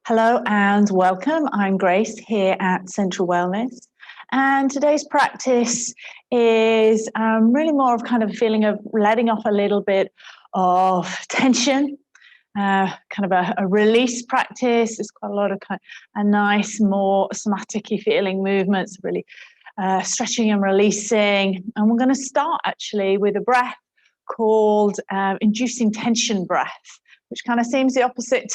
Hello and welcome. I'm Grace here at Central Wellness. And today's practice is really more of kind of a feeling of letting off a little bit of tension, kind of a release practice. There's quite a lot of a nice, more somatic-y feeling movements, really stretching and releasing. And we're going to start actually with a breath called inducing tension breath, which kind of seems the opposite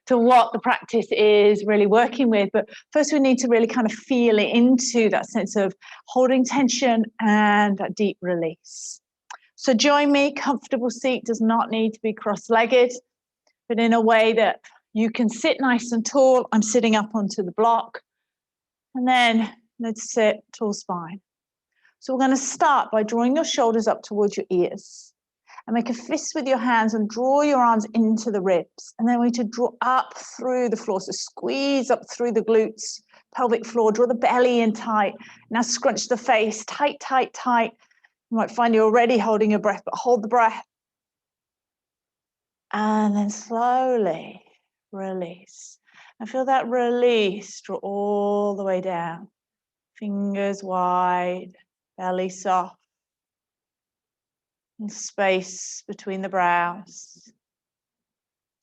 to what the practice is really working with. But first we need to really kind of feel it into that sense of holding tension and that deep release. So join me, comfortable seat, does not need to be cross-legged, but in a way that you can sit nice and tall. I'm sitting up onto the block. And then let's sit tall spine. So we're going to start by drawing your shoulders up towards your ears. And make a fist with your hands and draw your arms into the ribs. And then we need to draw up through the floor. So squeeze up through the glutes, pelvic floor, draw the belly in tight. Now scrunch the face, tight, tight, tight. You might find you're already holding your breath, but hold the breath. And then slowly release. And feel that release, draw all the way down. Fingers wide, belly soft. And space between the brows.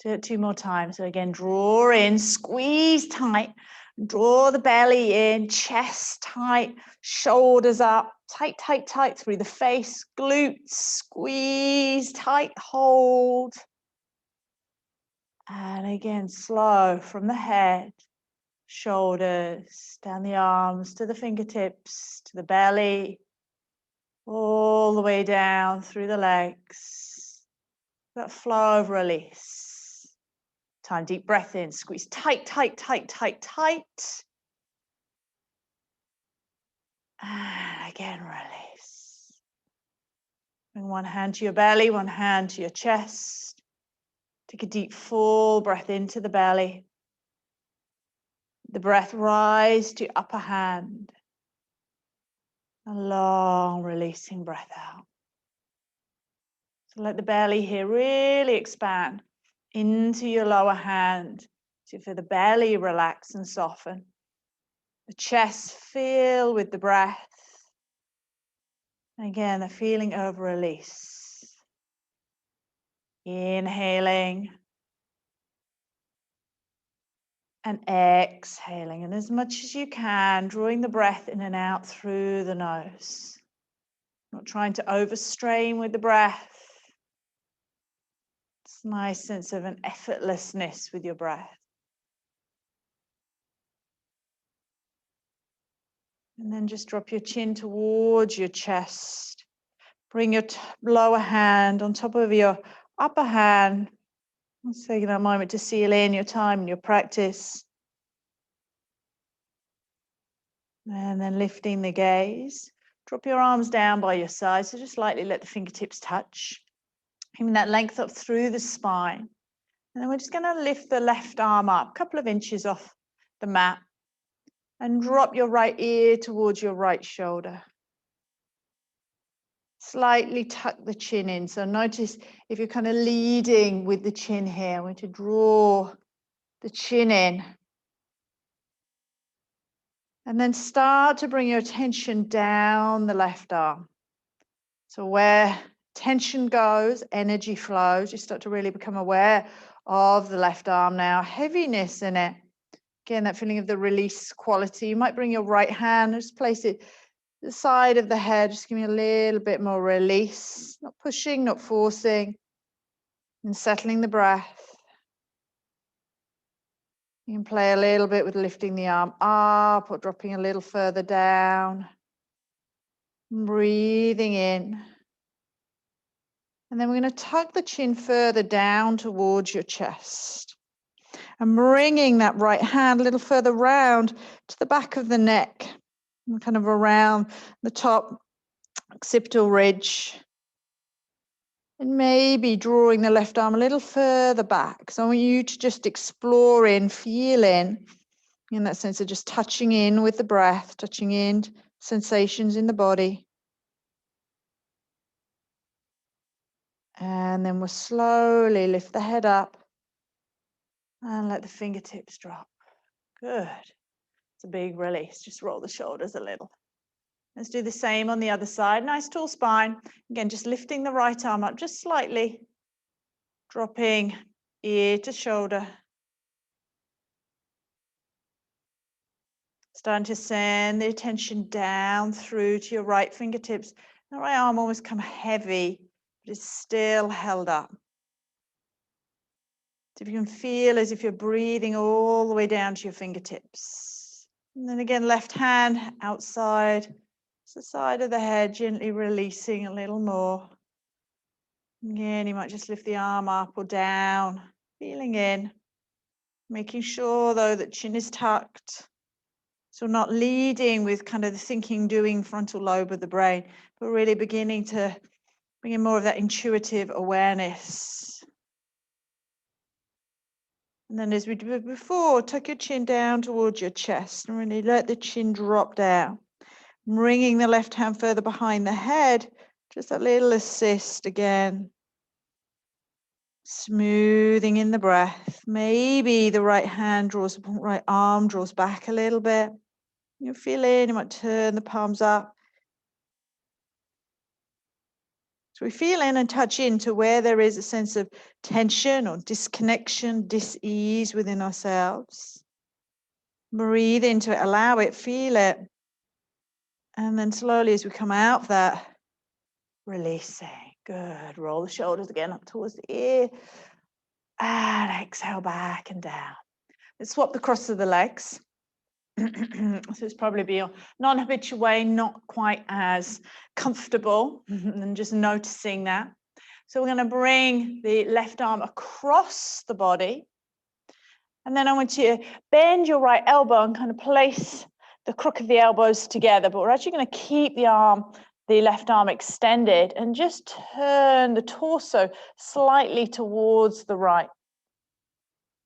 Do it 2 more times. So again, draw in, squeeze tight, draw the belly in, chest tight, shoulders up, tight, tight, tight through the face, glutes, squeeze tight, hold. And again, slow from the head, shoulders, down the arms, to the fingertips, to the belly, all the way down through the legs. That flow of release. Time, deep breath in, squeeze tight, tight, tight, tight, tight. And again, release. Bring one hand to your belly, one hand to your chest. Take a deep, full breath into the belly. The breath rise to your upper hand. A long releasing breath out. So let the belly here really expand into your lower hand. So feel the belly relax and soften. The chest fill with the breath. And again, the feeling of release. Inhaling. And exhaling. And as much as you can, drawing the breath in and out through the nose. Not trying to overstrain with the breath. It's a nice sense of an effortlessness with your breath. And then just drop your chin towards your chest. Bring your lower hand on top of your upper hand. Let's take a moment to seal in your time and your practice. And then lifting the gaze. Drop your arms down by your side. So just lightly let the fingertips touch. Giving that length up through the spine. And then we're just going to lift the left arm up a couple of inches off the mat. And drop your right ear towards your right shoulder. Slightly tuck the chin in. So notice if you're kind of leading with the chin here, I want to draw the chin in. And then start to bring your attention down the left arm. So where tension goes, energy flows. You start to really become aware of the left arm now. Heaviness in it. Again, that feeling of the release quality. You might bring your right hand, just place it the side of the head, just give me a little bit more release, not pushing, not forcing, and settling the breath. You can play a little bit with lifting the arm up or dropping a little further down. Breathing in. And then we're going to tuck the chin further down towards your chest. And bringing that right hand a little further round to the back of the neck. And kind of around the top occipital ridge. And maybe drawing the left arm a little further back. So I want you to just explore in, feel in that sense of just touching in with the breath, touching in sensations in the body. And then we'll slowly lift the head up. And let the fingertips drop. Good. It's a big release. Just roll the shoulders a little. Let's do the same on the other side. Nice tall spine. Again, just lifting the right arm up just slightly. Dropping ear to shoulder. Starting to send the attention down through to your right fingertips. The right arm almost come heavy, but it's still held up. So if you can feel as if you're breathing all the way down to your fingertips. And then again, left hand outside. It's the side of the head, gently releasing a little more. Again, you might just lift the arm up or down, feeling in. Making sure, though, that chin is tucked. So not leading with kind of the thinking, doing frontal lobe of the brain, but really beginning to bring in more of that intuitive awareness. And then as we did before, tuck your chin down towards your chest and really let the chin drop down. Bringing the left hand further behind the head, just a little assist again. Smoothing in the breath. Maybe the right arm draws back a little bit. You feel in, you might turn the palms up. So we feel in and touch into where there is a sense of tension or disconnection, dis-ease within ourselves. Breathe into it, allow it, feel it. And then slowly as we come out of that, releasing. Good. Roll the shoulders again up towards the ear. And exhale back and down. Let's swap the cross of the legs. So it's probably be a non-habitual way, not quite as comfortable, and just noticing that. So we're going to bring the left arm across the body. And then I want you to bend your right elbow and kind of place the crook of the elbows together. But we're actually going to keep the left arm extended and just turn the torso slightly towards the right.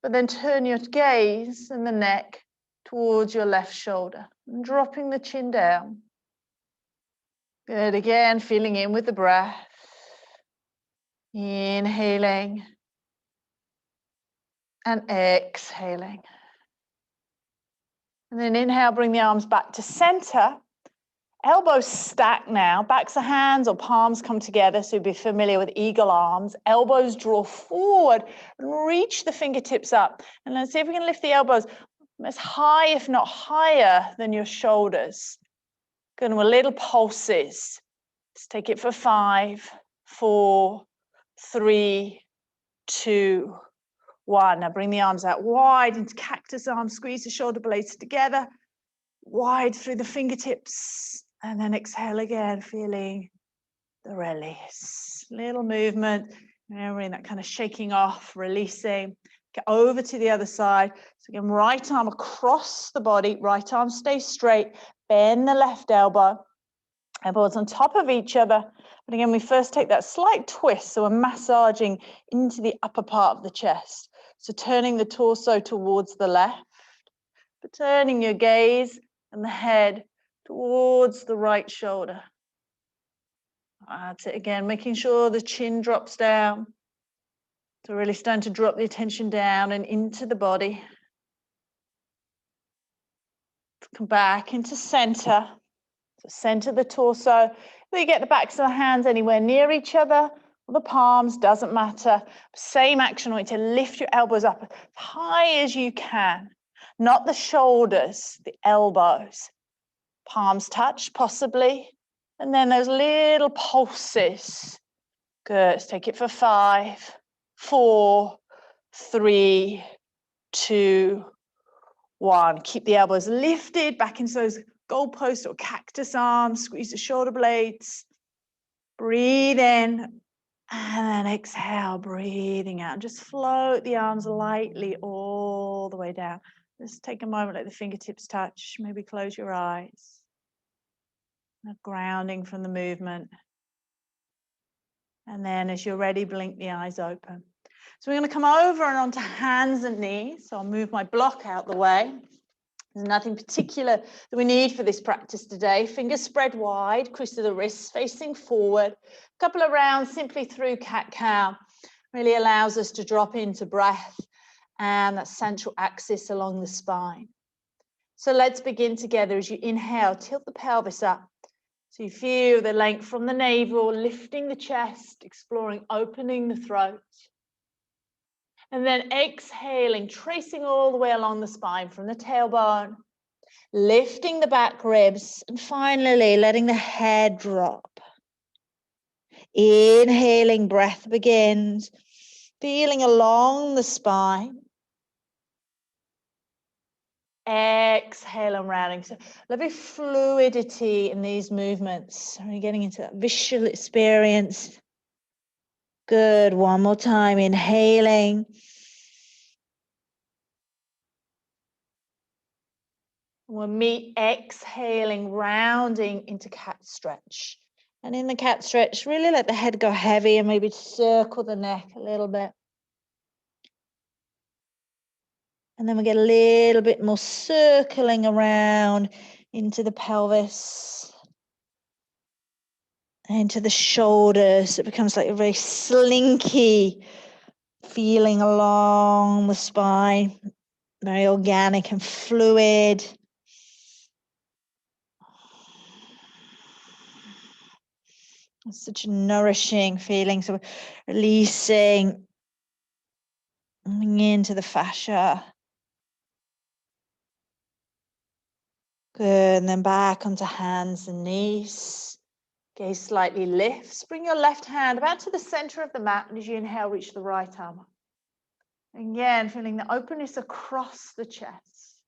But then turn your gaze and the neck towards your left shoulder and dropping the chin down. Good. Again, feeling in with the breath. Inhaling and exhaling. And then inhale, bring the arms back to center. Elbows stack now. Backs of hands or palms come together. So be familiar with eagle arms. Elbows draw forward and reach the fingertips up. And let's see if we can lift the elbows as high, if not higher, than your shoulders. Going to a little pulses. Let's take it for 5, 4, 3, 2, 1. Now bring the arms out wide into cactus arms. Squeeze the shoulder blades together. Wide through the fingertips. And then exhale again, feeling the release. Little movement. Remembering that kind of shaking off, releasing. Get over to the other side. So again, right arm across the body. Right arm stays straight. Bend the left elbow. Elbows on top of each other. But again, we first take that slight twist. So we're massaging into the upper part of the chest. So turning the torso towards the left. But turning your gaze and the head towards the right shoulder. That's it again, making sure the chin drops down. So really starting to drop the attention down and into the body. Come back into center. So center the torso. If you get the backs of the hands anywhere near each other, or the palms, doesn't matter. Same action, I want you to lift your elbows up as high as you can. Not the shoulders, the elbows. Palms touch, possibly. And then those little pulses. Good. Let's take it for 5, 4, 3, 2, 1. Keep the elbows lifted back into those goalpost or cactus arms. Squeeze the shoulder blades. Breathe in. And then exhale, breathing out. Just float the arms lightly all the way down. Just take a moment, let the fingertips touch. Maybe close your eyes. Grounding from the movement. And then as you're ready, blink the eyes open. So we're going to come over and onto hands and knees. So I'll move my block out the way. There's nothing particular that we need for this practice today. Fingers spread wide, crease of the wrists facing forward. A couple of rounds simply through cat-cow. Really allows us to drop into breath and that central axis along the spine. So let's begin together. As you inhale, tilt the pelvis up. So you feel the length from the navel, lifting the chest, exploring opening the throat. And then exhaling, tracing all the way along the spine from the tailbone, lifting the back ribs, and finally letting the head drop. Inhaling, breath begins, feeling along the spine. Exhale and rounding. So a little bit of fluidity in these movements. Are you getting into that visual experience? Good. One more time. Inhaling. We'll meet exhaling, rounding into cat stretch. And in the cat stretch, really let the head go heavy and maybe circle the neck a little bit. And then we get a little bit more circling around into the pelvis, into the shoulders. It becomes like a very slinky feeling along the spine, very organic and fluid. It's such a nourishing feeling. So releasing into the fascia. Good, and then back onto hands and knees. Gaze slightly lifts. Bring your left hand about to the center of the mat, and as you inhale, reach the right arm up. Again, feeling the openness across the chest.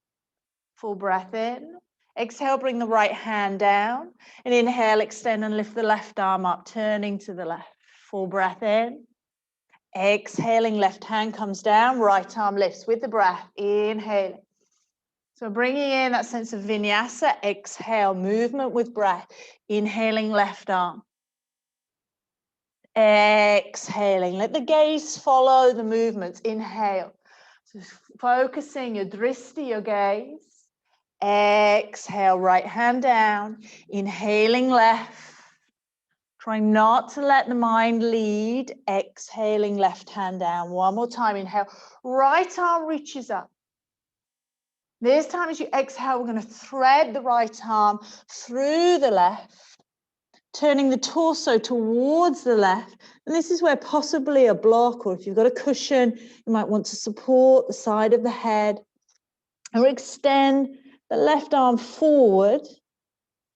Full breath in. Exhale, bring the right hand down. And inhale, extend and lift the left arm up, turning to the left. Full breath in. Exhaling, left hand comes down, right arm lifts with the breath. Inhaling. So bringing in that sense of vinyasa, exhale, movement with breath. Inhaling, left arm. Exhaling, let the gaze follow the movements. Inhale. So focusing your drishti, your gaze. Exhale, right hand down. Inhaling, left. Try not to let the mind lead. Exhaling, left hand down. One more time, inhale. Right arm reaches up. This time as you exhale, we're going to thread the right arm through the left, turning the torso towards the left. And this is where possibly a block, or if you've got a cushion, you might want to support the side of the head. Or extend the left arm forward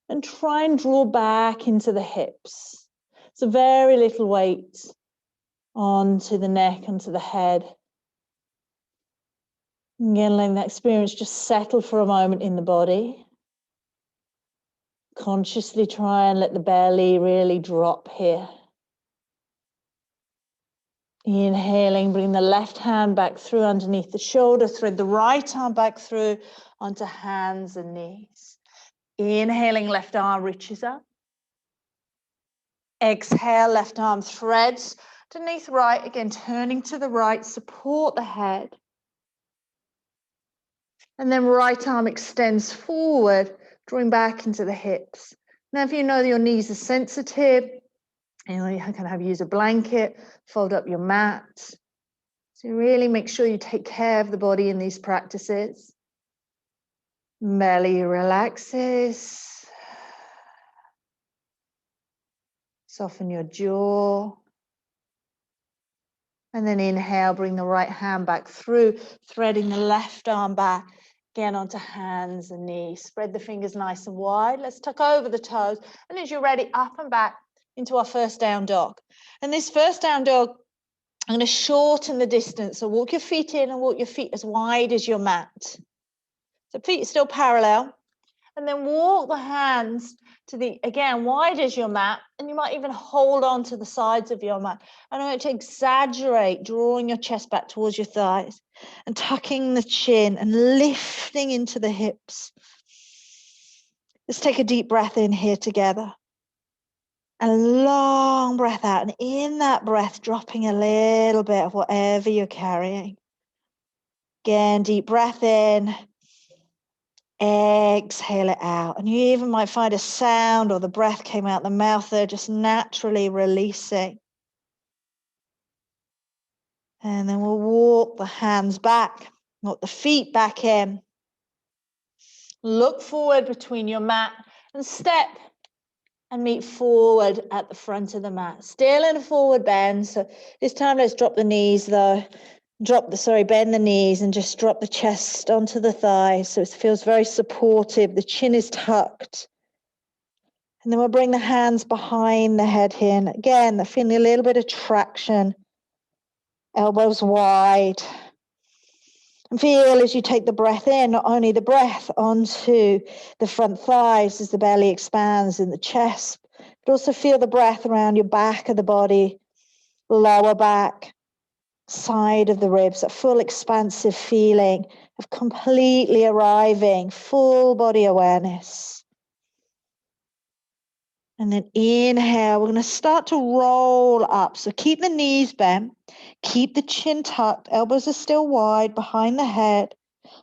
and try and draw back into the hips. So very little weight onto the neck, onto the head. Again, letting that experience just settle for a moment in the body. Consciously try and let the belly really drop here. Inhaling, bring the left hand back through underneath the shoulder, thread the right arm back through onto hands and knees. Inhaling, left arm reaches up. Exhale, left arm threads underneath right, again turning to the right, support the head. And then right arm extends forward, drawing back into the hips. Now, if you know that your knees are sensitive, you can use a blanket, fold up your mat. So really make sure you take care of the body in these practices. Belly relaxes. Soften your jaw. And then inhale, bring the right hand back through, threading the left arm back. Again, onto hands and knees. Spread the fingers nice and wide. Let's tuck over the toes. And as you're ready, up and back into our first down dog. And this first down dog, I'm going to shorten the distance. So walk your feet in and walk your feet as wide as your mat. So feet still parallel. And then walk the hands to the, again, wide as your mat. And you might even hold on to the sides of your mat. I want to exaggerate, drawing your chest back towards your thighs and tucking the chin and lifting into the hips. Let's take a deep breath in here together. And a long breath out. And in that breath, dropping a little bit of whatever you're carrying. Again, deep breath in. Exhale it out. And you even might find a sound or the breath came out the mouth there, just naturally releasing. And then we'll walk the hands back, walk the feet back in. Look forward between your mat and step and meet forward at the front of the mat. Still in a forward bend. So this time let's drop the knees though. Bend the knees and just drop the chest onto the thighs. So it feels very supportive. The chin is tucked. And then we'll bring the hands behind the head here. And again, feeling a little bit of traction. Elbows wide. And feel as you take the breath in, not only the breath onto the front thighs as the belly expands in the chest, but also feel the breath around your back of the body, lower back, side of the ribs, that full expansive feeling of completely arriving, full body awareness. And then inhale, we're going to start to roll up. So keep the knees bent, keep the chin tucked, elbows are still wide behind the head,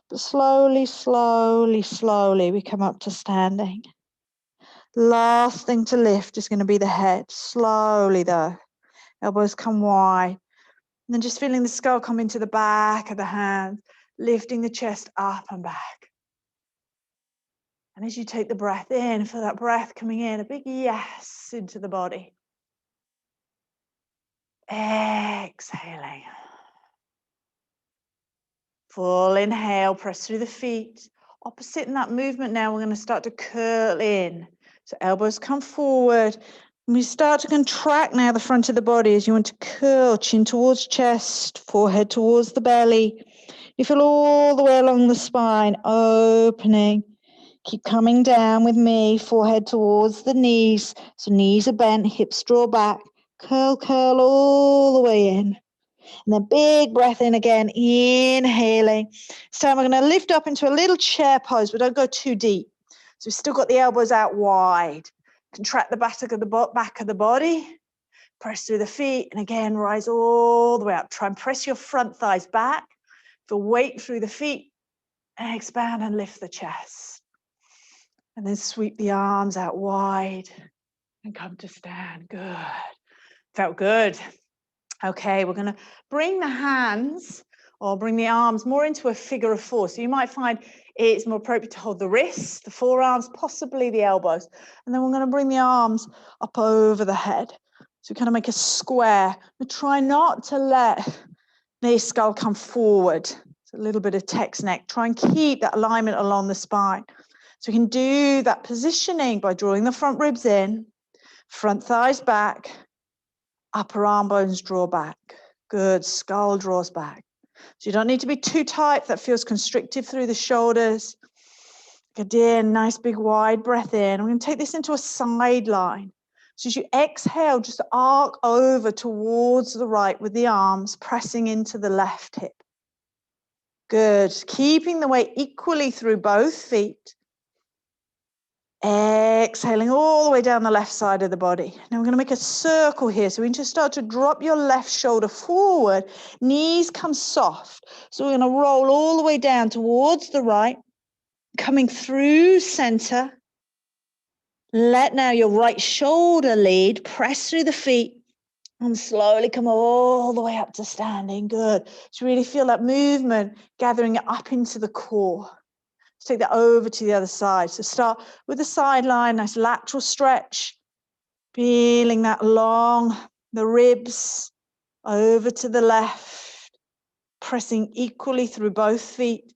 but slowly, slowly, slowly we come up to standing. Last thing to lift is going to be the head. Slowly though, elbows come wide. And then just feeling the skull come into the back of the hand, lifting the chest up and back. And as you take the breath in, feel that breath coming in, a big yes into the body. Exhaling. Full inhale, press through the feet. Opposite in that movement now, we're going to start to curl in. So elbows come forward. And we start to contract now the front of the body as you want to curl, chin towards chest, forehead towards the belly. You feel all the way along the spine, opening. Keep coming down with me, forehead towards the knees. So knees are bent, hips draw back. Curl, curl all the way in. And then big breath in again, inhaling. This time we're going to lift up into a little chair pose, but don't go too deep. So we've still got the elbows out wide. Contract the back of the body. Press through the feet. And again, rise all the way up. Try and press your front thighs back. Feel weight through the feet. And expand and lift the chest. And then sweep the arms out wide and come to stand. Good. Felt good. Okay, we're going to bring the hands or bring the arms more into a figure of four. So you might find it's more appropriate to hold the wrists, the forearms, possibly the elbows. And then we're going to bring the arms up over the head. So we kind of make a square. We try not to let the skull come forward. It's a little bit of text neck. Try and keep that alignment along the spine. So we can do that positioning by drawing the front ribs in, front thighs back, upper arm bones draw back. Good, skull draws back. So you don't need to be too tight. That feels constrictive through the shoulders. Good, nice big wide breath in. I'm going to take this into a side line. So as you exhale, just arc over towards the right with the arms, pressing into the left hip. Good, keeping the weight equally through both feet. Exhaling all the way down the left side of the body. Now we're going to make a circle here. So we just start to drop your left shoulder forward. Knees come soft. So we're going to roll all the way down towards the right, coming through center. Let now your right shoulder lead. Press through the feet and slowly come all the way up to standing. Good. So really feel that movement gathering up into the core. Let's take that over to the other side. So start with the side line, nice lateral stretch. Feeling that along the ribs, over to the left, pressing equally through both feet.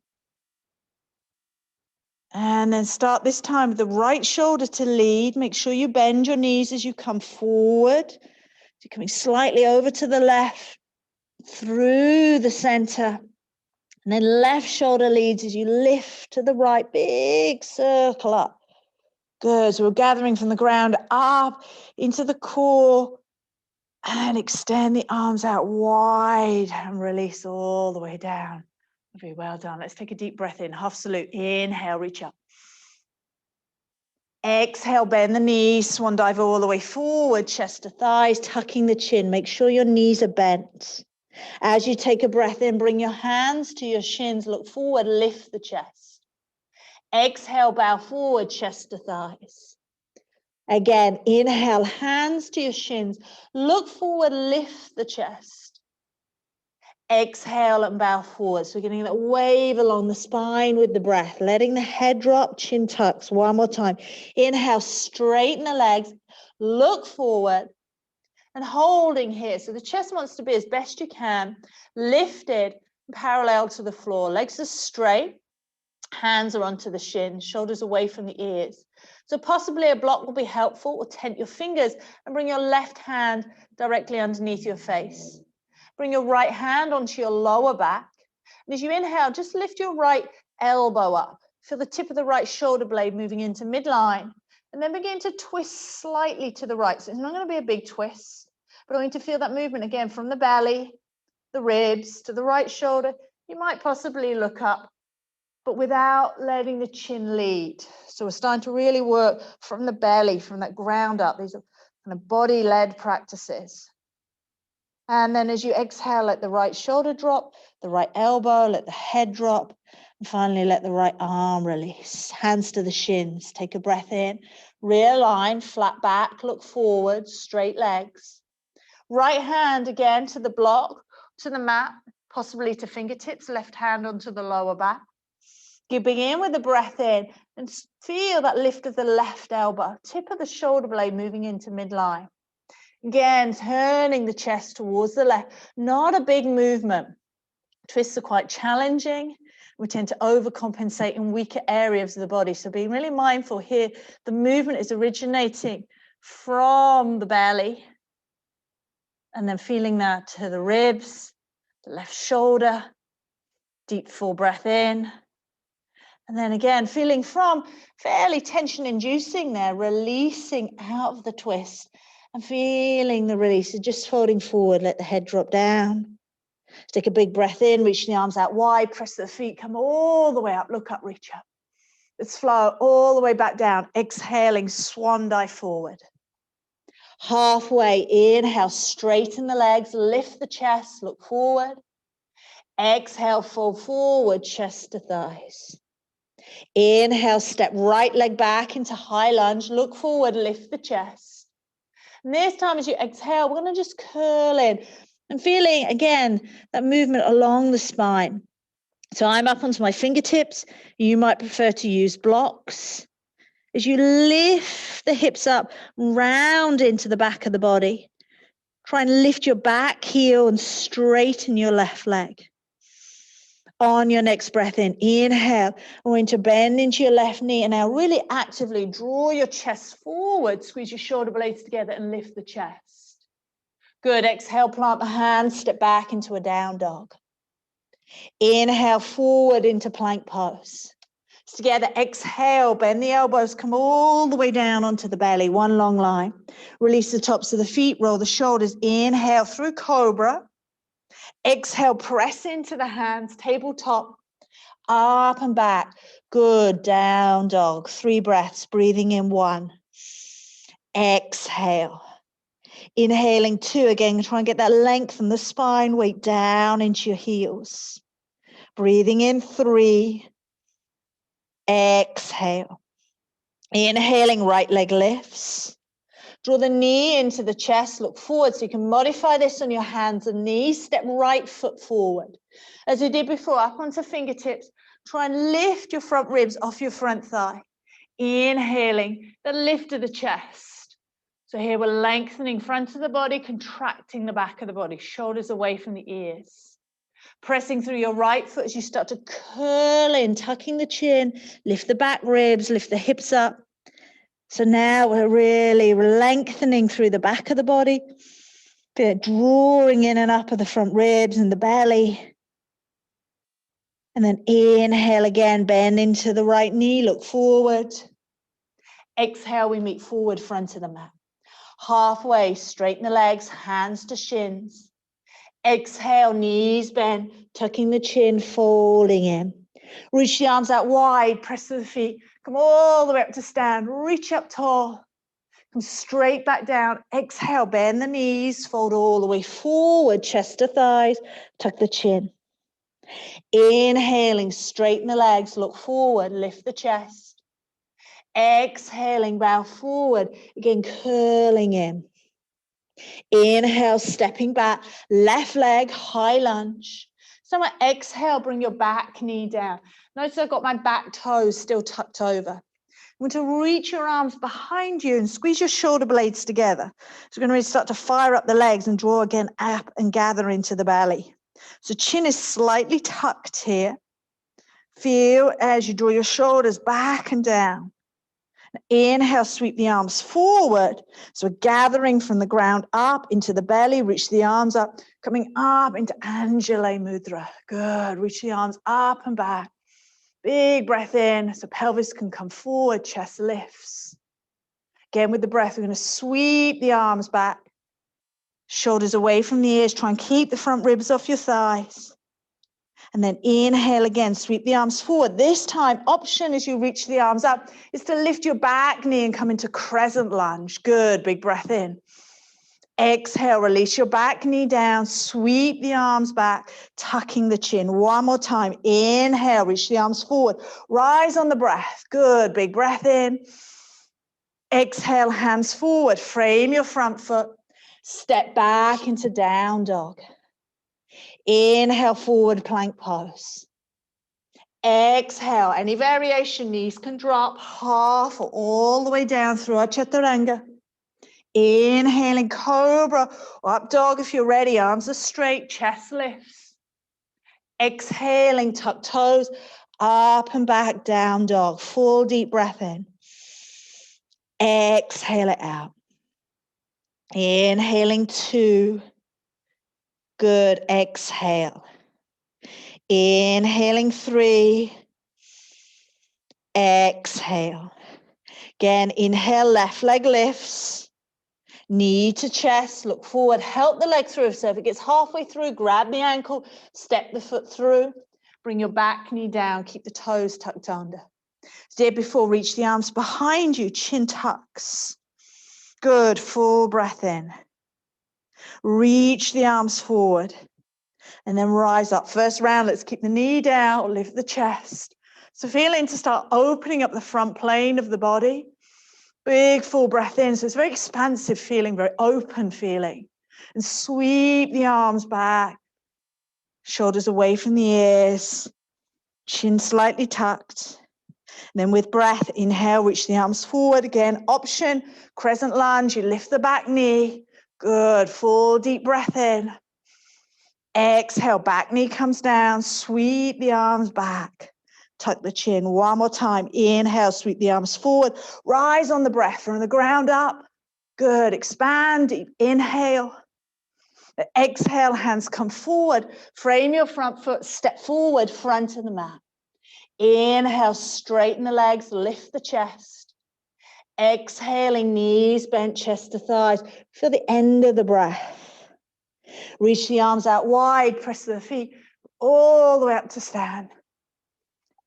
And then start this time with the right shoulder to lead. Make sure you bend your knees as you come forward. So you're coming slightly over to the left, through the center. And then left shoulder leads as you lift to the right, big circle up. Good, so we're gathering from the ground up into the core and extend the arms out wide and release all the way down. Very well done. Let's take a deep breath in, half salute. Inhale, reach up. Exhale, bend the knees, swan dive all the way forward, chest to thighs, tucking the chin. Make sure your knees are bent. As you take a breath in, bring your hands to your shins, look forward, lift the chest. Exhale, bow forward, chest to thighs. Again, inhale, hands to your shins, look forward, lift the chest. Exhale and bow forward. So we're getting that wave along the spine with the breath, letting the head drop, chin tucks. One more time. Inhale, straighten the legs, look forward, and holding here. So the chest wants to be as best you can, lifted, parallel to the floor. Legs are straight, hands are onto the shins, shoulders away from the ears. So possibly a block will be helpful, or tent your fingers and bring your left hand directly underneath your face. Bring your right hand onto your lower back. And as you inhale, just lift your right elbow up. Feel the tip of the right shoulder blade moving into midline. And then begin to twist slightly to the right. So it's not going to be a big twist, but I'm going to feel that movement again from the belly, the ribs, to the right shoulder. You might possibly look up, but without letting the chin lead. So we're starting to really work from the belly, from that ground up. These are kind of body-led practices. And then as you exhale, let the right shoulder drop, the right elbow, let the head drop, and finally let the right arm release. Hands to the shins. Take a breath in, realign, flat back, look forward, straight legs. Right hand again to the block, to the mat, possibly to fingertips, left hand onto the lower back. You begin with the breath in and feel that lift of the left elbow, tip of the shoulder blade moving into midline. Again, turning the chest towards the left, not a big movement. Twists are quite challenging. We tend to overcompensate in weaker areas of the body. So being really mindful here, the movement is originating from the belly and then feeling that to the ribs, the left shoulder, deep full breath in. And then again, feeling from fairly tension inducing there, releasing out of the twist. And feeling the release, just folding forward, let the head drop down. Take a big breath in, reach the arms out wide, press the feet, come all the way up, look up, reach up. Let's flow all the way back down, exhaling, swan dive forward. Halfway, inhale, straighten the legs, lift the chest, look forward. Exhale, fold forward, chest to thighs. Inhale, step right leg back into high lunge, look forward, lift the chest. And this time as you exhale, we're going to just curl in and feeling, again, that movement along the spine. So I'm up onto my fingertips. You might prefer to use blocks. As you lift the hips up, round into the back of the body. Try and lift your back heel and straighten your left leg. On your next breath in, inhale, we're going to bend into your left knee and now really actively draw your chest forward, squeeze your shoulder blades together and lift the chest. Good, exhale, plant the hands, step back into a down dog. Inhale, forward into plank pose. Together, exhale, bend the elbows, come all the way down onto the belly, one long line. Release the tops of the feet, roll the shoulders, inhale through cobra. Exhale, press into the hands, tabletop, up and back. Good, down dog. 3 breaths, breathing in 1. Exhale. Inhaling 2 again, try and get that length from the spine, weight down into your heels. Breathing in 3. Exhale. Inhaling, right leg lifts. Draw the knee into the chest, look forward. So you can modify this on your hands and knees. Step right foot forward. As we did before, up onto fingertips. Try and lift your front ribs off your front thigh. Inhaling, the lift of the chest. So here we're lengthening front of the body, contracting the back of the body, shoulders away from the ears. Pressing through your right foot as you start to curl in, tucking the chin, lift the back ribs, lift the hips up. So now we're really lengthening through the back of the body, drawing in and up of the front ribs and the belly. And then inhale again, bend into the right knee, look forward. Exhale, we meet forward, front of the mat. Halfway, straighten the legs, hands to shins. Exhale, knees bend, tucking the chin, folding in. Reach the arms out wide, press to the feet. Come all the way up to stand, reach up tall. Come straight back down. Exhale, bend the knees, fold all the way forward, chest to thighs, tuck the chin. Inhaling, straighten the legs, look forward, lift the chest. Exhaling, bow forward, again curling in. Inhale, stepping back, left leg, high lunge. So I exhale, bring your back knee down. Notice I've got my back toes still tucked over. I'm going to reach your arms behind you and squeeze your shoulder blades together. So we're going to really start to fire up the legs and draw again up and gather into the belly. So chin is slightly tucked here. Feel as you draw your shoulders back and down. Inhale, sweep the arms forward. So we're gathering from the ground up into the belly. Reach the arms up, coming up into Anjali Mudra. Good. Reach the arms up and back. Big breath in so pelvis can come forward, chest lifts. Again, with the breath, we're going to sweep the arms back. Shoulders away from the ears. Try and keep the front ribs off your thighs. And then inhale again, sweep the arms forward. This time, option as you reach the arms up is to lift your back knee and come into crescent lunge. Good, big breath in. Exhale, release your back knee down, sweep the arms back, tucking the chin. One more time. Inhale, reach the arms forward. Rise on the breath. Good, big breath in. Exhale, hands forward. Frame your front foot. Step back into down dog. Inhale, forward plank pose. Exhale, any variation, knees can drop half or all the way down through our chaturanga. Inhaling, cobra, or up dog if you're ready. Arms are straight, chest lifts. Exhaling, tuck toes, up and back, down dog. Full deep breath in. Exhale it out. Inhaling 2. Good, exhale. Inhaling 3. Exhale. Again, inhale, left leg lifts. Knee to chest, look forward, help the leg through. So if it gets halfway through, grab the ankle, step the foot through, bring your back knee down, keep the toes tucked under. As did before, reach the arms behind you, chin tucks. Good, full breath in. Reach the arms forward and then rise up. First round, let's keep the knee down, lift the chest. So feeling to start opening up the front plane of the body. Big full breath in. So it's very expansive feeling, very open feeling. And sweep the arms back. Shoulders away from the ears. Chin slightly tucked. And then with breath, inhale, reach the arms forward. Again, option, crescent lunge. You lift the back knee. Good. Full deep breath in. Exhale, back knee comes down. Sweep the arms back. Tuck the chin. One more time. Inhale, sweep the arms forward. Rise on the breath from the ground up. Good. Expand, deep inhale. Exhale, hands come forward. Frame your front foot. Step forward, front of the mat. Inhale, straighten the legs. Lift the chest. Exhaling, knees bent, chest to thighs. Feel the end of the breath. Reach the arms out wide. Press the feet all the way up to stand.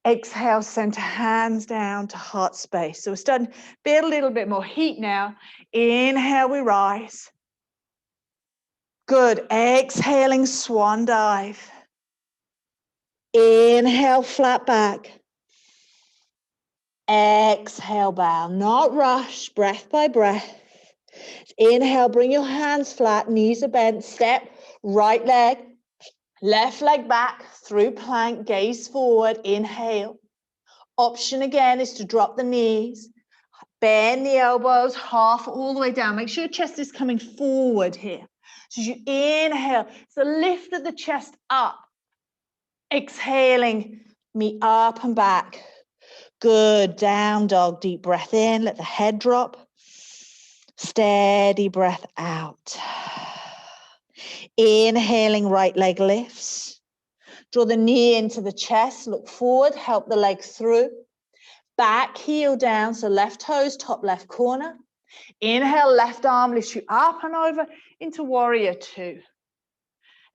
Exhale, center hands down to heart space. So we're starting to build a little bit more heat now. Inhale, we rise. Good. Exhaling, swan dive. Inhale, flat back. Exhale, bow. Not rush, breath by breath. Inhale, bring your hands flat, knees are bent. Step, right leg, left leg back through plank, gaze forward. Inhale. Option again is to drop the knees, bend the elbows half all the way down. Make sure your chest is coming forward here. So as you inhale, it's a lift of the chest up. Exhaling, me up and back. Good, down dog, deep breath in, let the head drop. Steady breath out. Inhaling, right leg lifts. Draw the knee into the chest, look forward, help the leg through. Back heel down, so left toes, top left corner. Inhale, left arm lifts you up and over into warrior 2.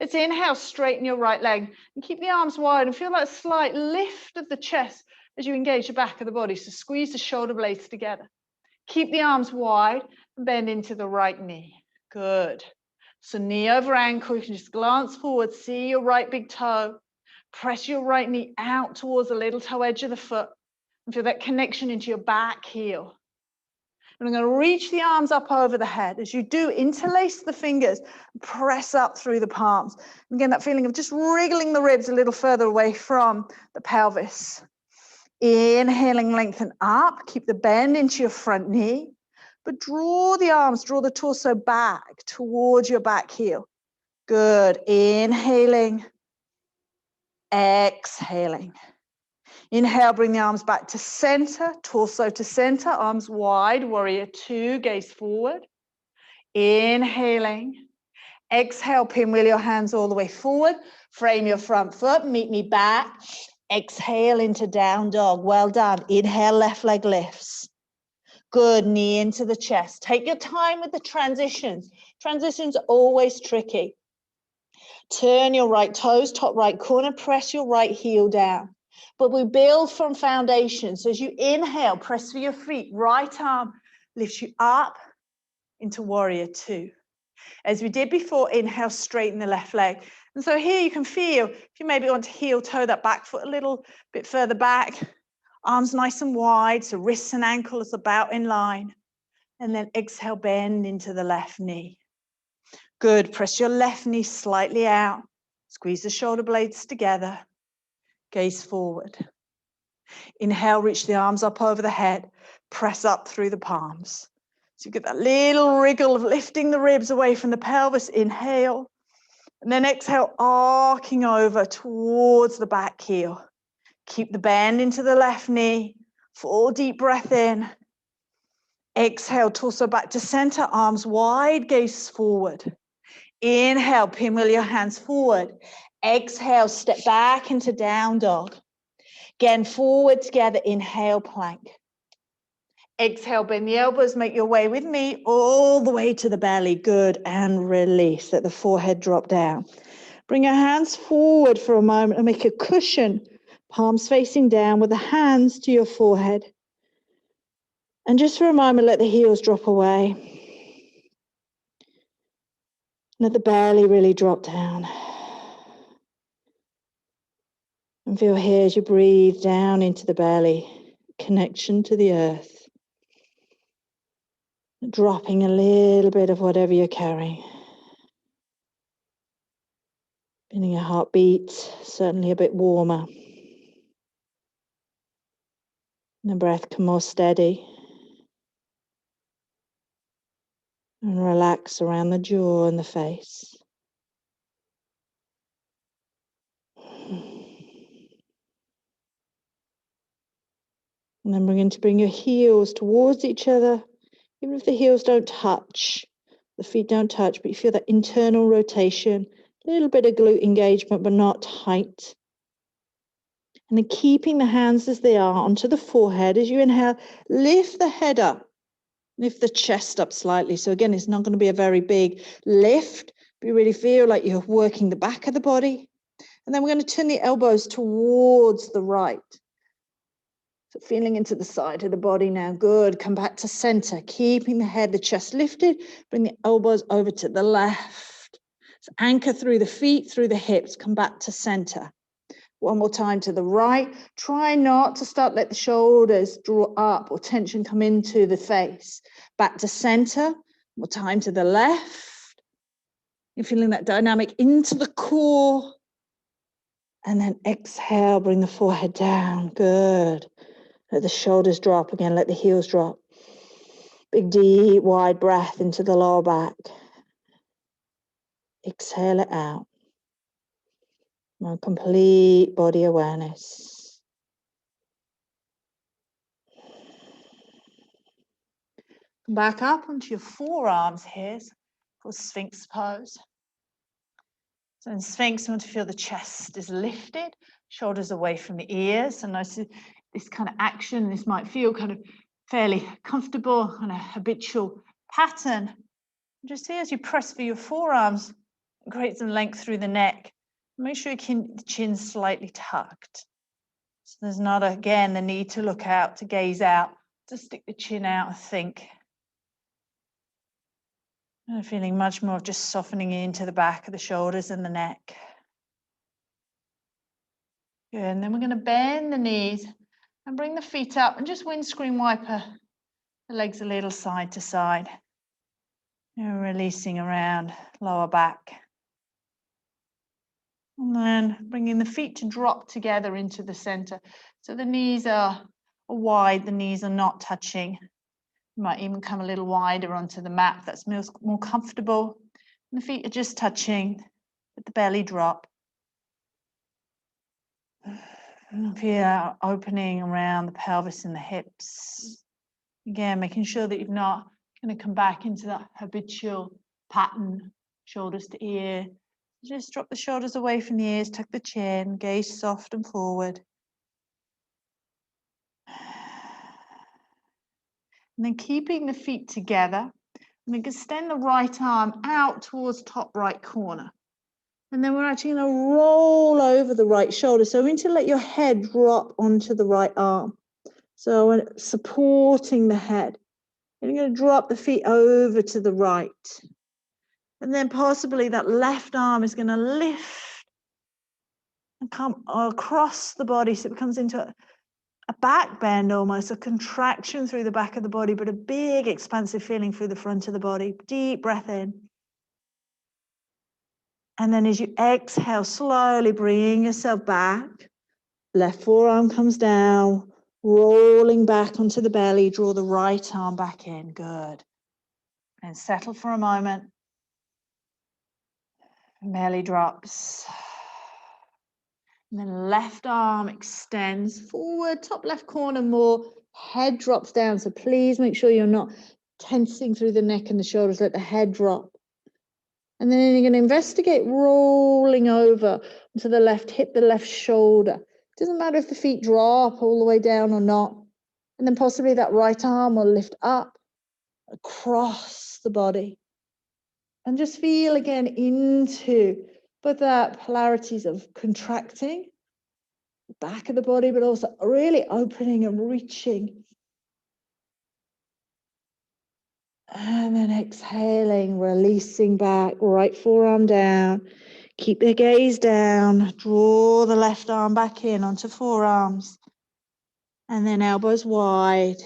Let's inhale, straighten your right leg and keep the arms wide and feel that slight lift of the chest as you engage the back of the body. So squeeze the shoulder blades together. Keep the arms wide and bend into the right knee. Good. So knee over ankle, you can just glance forward, see your right big toe. Press your right knee out towards the little toe edge of the foot and feel that connection into your back heel. And I'm going to reach the arms up over the head. As you do, interlace the fingers, press up through the palms. Again, that feeling of just wriggling the ribs a little further away from the pelvis. Inhaling, lengthen up. Keep the bend into your front knee. But draw the arms, draw the torso back towards your back heel. Good. Inhaling. Exhaling. Inhale, bring the arms back to center, torso to center, arms wide, warrior two, gaze forward. Inhaling. Exhale, pinwheel your hands all the way forward. Frame your front foot, meet me back. Exhale into down dog. Well done. Inhale, left leg lifts. Good, knee into the chest. Take your time with the transitions. Transitions are always tricky. Turn your right toes, top right corner, press your right heel down. But we build from foundation. So as you inhale, press for your feet. Right arm lifts you up into warrior two. As we did before, inhale, straighten the left leg. And so here you can feel, if you maybe want to heel toe that back foot a little bit further back, arms nice and wide, so wrists and ankles about in line. And then exhale, bend into the left knee. Good, press your left knee slightly out. Squeeze the shoulder blades together. Gaze forward. Inhale, reach the arms up over the head. Press up through the palms. So you get that little wriggle of lifting the ribs away from the pelvis. Inhale. And then exhale, arcing over towards the back heel. Keep the bend into the left knee. Full deep breath in. Exhale, torso back to center, arms wide, gaze forward. Inhale, pinwheel your hands forward. Exhale, step back into down dog. Again, forward together, inhale, plank. Exhale, bend the elbows, make your way with me all the way to the belly. Good, and release. Let the forehead drop down. Bring your hands forward for a moment and make a cushion. Palms facing down with the hands to your forehead. And just for a moment, let the heels drop away. Let the belly really drop down. And feel here as you breathe down into the belly, connection to the earth. Dropping a little bit of whatever you're carrying. Feeling your heartbeat certainly a bit warmer. And the breath come more steady. And relax around the jaw and the face. And then bring your heels towards each other. Even if the heels don't touch, the feet don't touch, but you feel that internal rotation, a little bit of glute engagement, but not tight. And then keeping the hands as they are onto the forehead. As you inhale, lift the head up, lift the chest up slightly. So again, it's not going to be a very big lift, but you really feel like you're working the back of the body. And then we're going to turn the elbows towards the right. So feeling into the side of the body now. Good. Come back to center. Keeping the head, the chest lifted. Bring the elbows over to the left. So anchor through the feet, through the hips. Come back to center. One more time to the right. Try not to let the shoulders draw up or tension come into the face. Back to center. More time to the left. You're feeling that dynamic into the core. And then exhale, bring the forehead down. Good. Let the shoulders drop again, let the heels drop. Big, deep, wide breath into the lower back. Exhale it out. Now complete body awareness. Come back up onto your forearms here for Sphinx pose. So in Sphinx, you want to feel the chest is lifted, shoulders away from the ears. And notice this kind of action, this might feel kind of fairly comfortable and a habitual pattern. Just see as you press for your forearms, create some length through the neck. Make sure the chin's slightly tucked. So there's not, again, the need to look out, to gaze out, to stick the chin out and think. And feeling much more of just softening into the back of the shoulders and the neck. Good, and then we're going to bend the knees and bring the feet up and just windscreen wiper the legs a little side to side. You're releasing around lower back. And then bringing the feet to drop together into the center. So the knees are wide, the knees are not touching. You might even come a little wider onto the mat. That's more comfortable. And the feet are just touching, but the belly drop. Feel opening around the pelvis and the hips. Again, making sure that you're not going to come back into that habitual pattern, shoulders to ear. Just drop the shoulders away from the ears, tuck the chin, gaze soft and forward. And then keeping the feet together, and then extend the right arm out towards top right corner. And then we're actually going to roll over the right shoulder. So we need to let your head drop onto the right arm. So we're supporting the head. And you're going to drop the feet over to the right. And then possibly that left arm is going to lift and come across the body. So it comes into a back bend almost, a contraction through the back of the body, but a big expansive feeling through the front of the body. Deep breath in. And then as you exhale, slowly bring yourself back. Left forearm comes down, rolling back onto the belly. Draw the right arm back in. Good. And settle for a moment. Belly drops. And then left arm extends forward, top left corner more. Head drops down. So please make sure you're not tensing through the neck and the shoulders. Let the head drop. And then you're going to investigate rolling over onto the left hip, the left shoulder. It doesn't matter if the feet drop all the way down or not. And then possibly that right arm will lift up across the body. And just feel again into both that polarities of contracting the back of the body, but also really opening and reaching. And then exhaling, releasing back, right forearm down. Keep the gaze down. Draw the left arm back in onto forearms. And then elbows wide.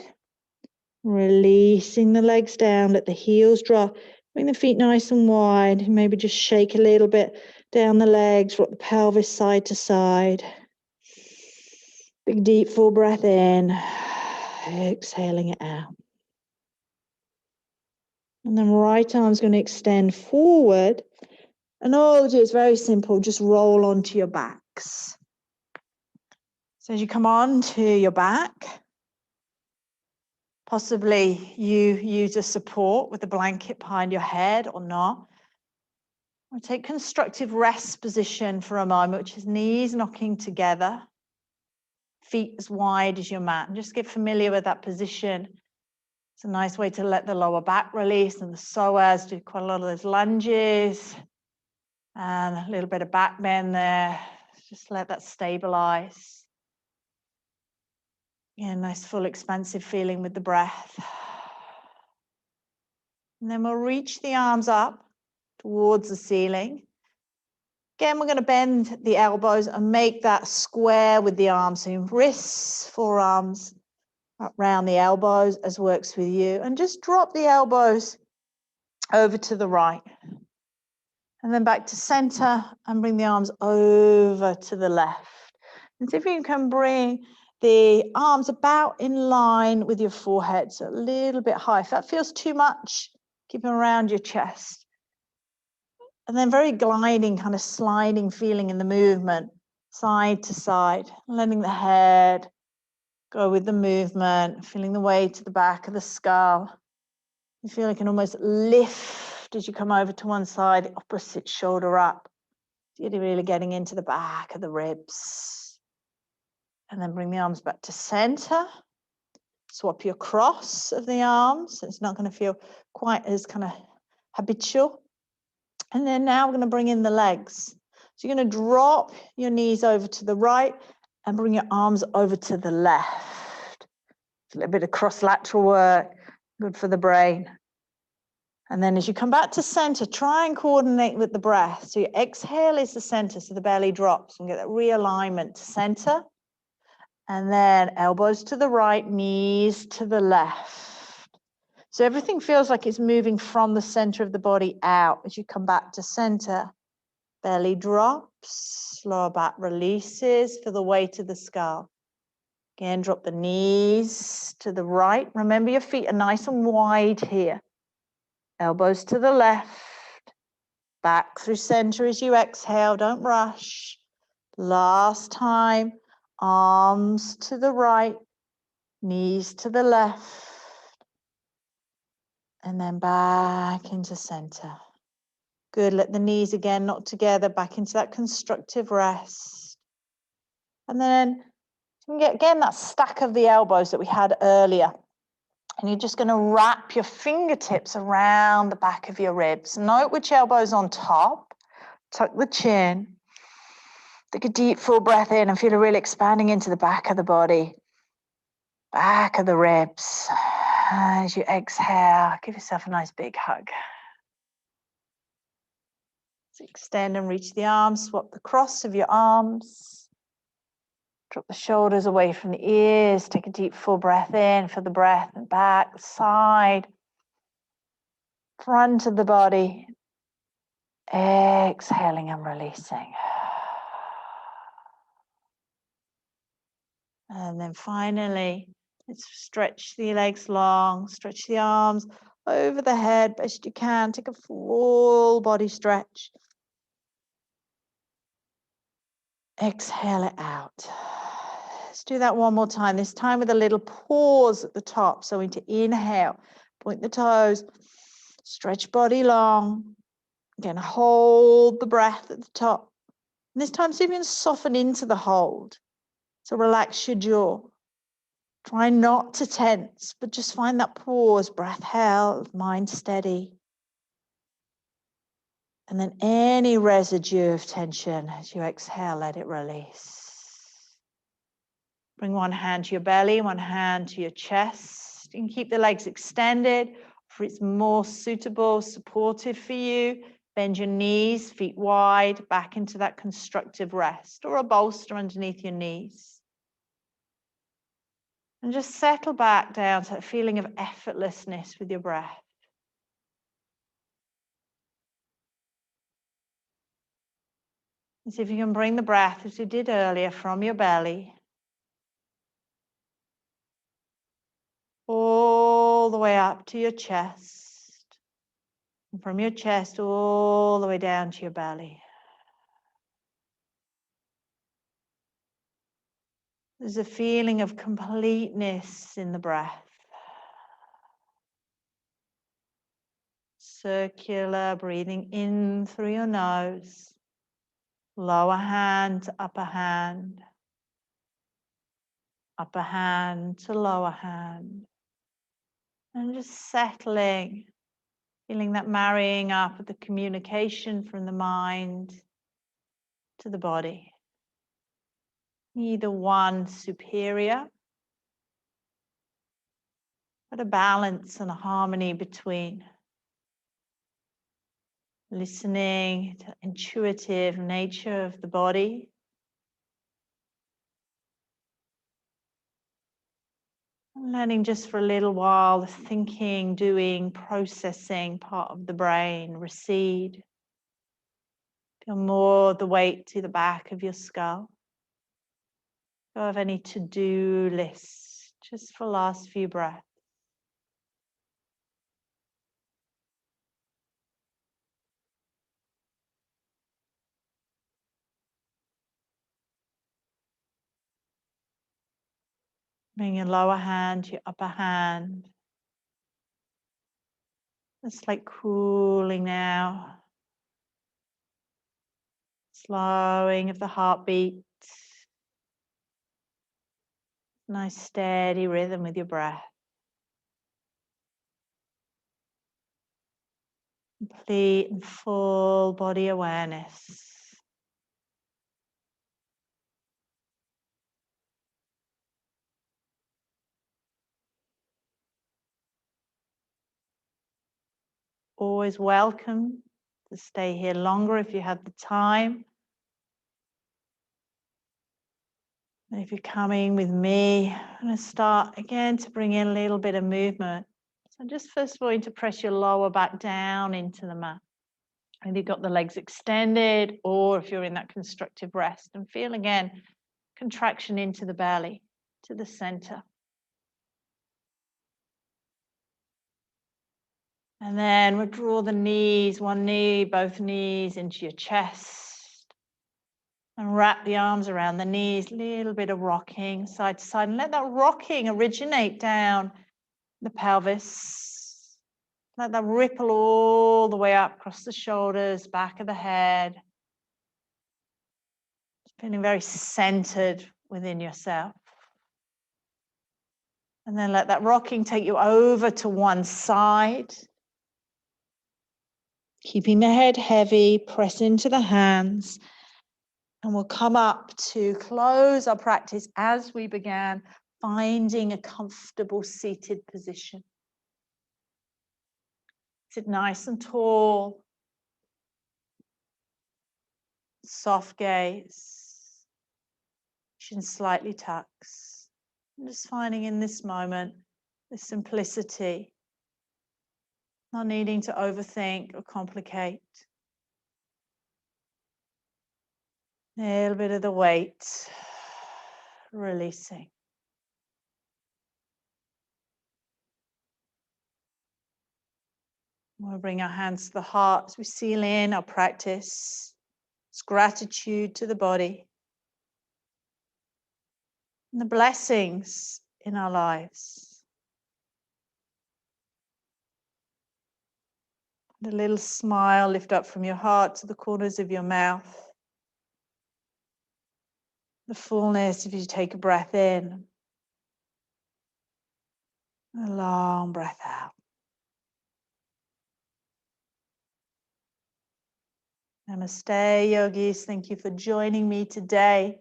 Releasing the legs down. Let the heels drop. Bring the feet nice and wide. Maybe just shake a little bit down the legs. Rock the pelvis side to side. Big deep full breath in. Exhaling it out. And then right arm's going to extend forward. And all you do is very simple. Just roll onto your backs. So as you come onto your back, possibly you use a support with a blanket behind your head or not. Or take constructive rest position for a moment, which is knees knocking together, feet as wide as your mat. And just get familiar with that position. It's a nice way to let the lower back release, and the psoas do quite a lot of those lunges and a little bit of back bend there. Just let that stabilize. Yeah, nice full expansive feeling with the breath. And then we'll reach the arms up towards the ceiling. Again, we're going to bend the elbows and make that square with the arms. So wrists, forearms, around the elbows as works with you. And just drop the elbows over to the right. And then back to center and bring the arms over to the left. And see if you can bring the arms about in line with your forehead, so a little bit high. If that feels too much, keep them around your chest. And then very gliding, kind of sliding feeling in the movement, side to side, letting the head go with the movement, feeling the weight to the back of the skull. You feel like you can almost lift as you come over to one side, the opposite shoulder up. You're really getting into the back of the ribs. And then bring the arms back to center. Swap your cross of the arms. So it's not going to feel quite as kind of habitual. And then now we're going to bring in the legs. So you're going to drop your knees over to the right and bring your arms over to the left. A little bit of cross-lateral work, good for the brain. And then as you come back to center, try and coordinate with the breath. So your exhale is the center, so the belly drops and get that realignment to center. And then elbows to the right, knees to the left. So everything feels like it's moving from the center of the body out as you come back to center. Belly drops, lower back releases for the weight of the skull. Again, drop the knees to the right. Remember, your feet are nice and wide here. Elbows to the left. Back through center as you exhale. Don't rush. Last time. Arms to the right. Knees to the left. And then back into center. Good. Let the knees again knock together back into that constructive rest. And then you can get again that stack of the elbows that we had earlier. And you're just going to wrap your fingertips around the back of your ribs. Note which elbow's on top. Tuck the chin. Take a deep full breath in and feel it really expanding into the back of the body. Back of the ribs. As you exhale, give yourself a nice big hug. So extend and reach the arms. Swap the cross of your arms. Drop the shoulders away from the ears. Take a deep full breath in for the breath and back, side, front of the body. Exhaling and releasing. And then finally, let's stretch the legs long, stretch the arms over the head best you can. Take a full body stretch. Exhale it out. Let's do that one more time. This time with a little pause at the top. So into inhale, point the toes, stretch body long. Again, hold the breath at the top. And this time, see if you can soften into the hold. So relax your jaw. Try not to tense, but just find that pause, breath held, mind steady. And then any residue of tension as you exhale, let it release. Bring one hand to your belly, one hand to your chest. You can keep the legs extended, if it's more suitable, supportive for you. Bend your knees, feet wide, back into that constructive rest, or a bolster underneath your knees. And just settle back down to that feeling of effortlessness with your breath. And see if you can bring the breath, as you did earlier, from your belly all the way up to your chest, and from your chest all the way down to your belly. There's a feeling of completeness in the breath. Circular breathing in through your nose, lower hand to upper hand to lower hand. And just settling, feeling that marrying up of the communication from the mind to the body. Neither one superior, but a balance and a harmony between. Listening to the intuitive nature of the body. And learning just for a little while the thinking, doing, processing part of the brain recede. Feel more the weight to the back of your skull. Go of any to-do lists, just for the last few breaths. Bring your lower hand to your upper hand. It's like cooling now. Slowing of the heartbeat. Nice steady rhythm with your breath. Complete and full body awareness. Always welcome to stay here longer if you have the time. And if you're coming with me, I'm going to start again to bring in a little bit of movement. So And just first of all, to press your lower back down into the mat. And you've got the legs extended, or if you're in that constructive rest, and feel again, contraction into the belly, to the center. And then withdraw the knees, one knee, both knees into your chest. And wrap the arms around the knees, little bit of rocking side to side. And let that rocking originate down the pelvis. Let that ripple all the way up across the shoulders, back of the head. Feeling very centered within yourself. And then let that rocking take you over to one side. Keeping the head heavy, press into the hands. And we'll come up to close our practice as we began, finding a comfortable seated position. Sit nice and tall. Soft gaze. Chin slightly tucks. I'm just finding in this moment the simplicity. Not needing to overthink or complicate. A little bit of the weight, releasing. We'll bring our hands to the heart as we seal in our practice. It's gratitude to the body and the blessings in our lives. And a little smile lift up from your heart to the corners of your mouth. The fullness if you take a breath in. A long breath out. Namaste, yogis. Thank you for joining me today.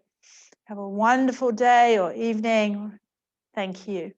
Have a wonderful day or evening. Thank you.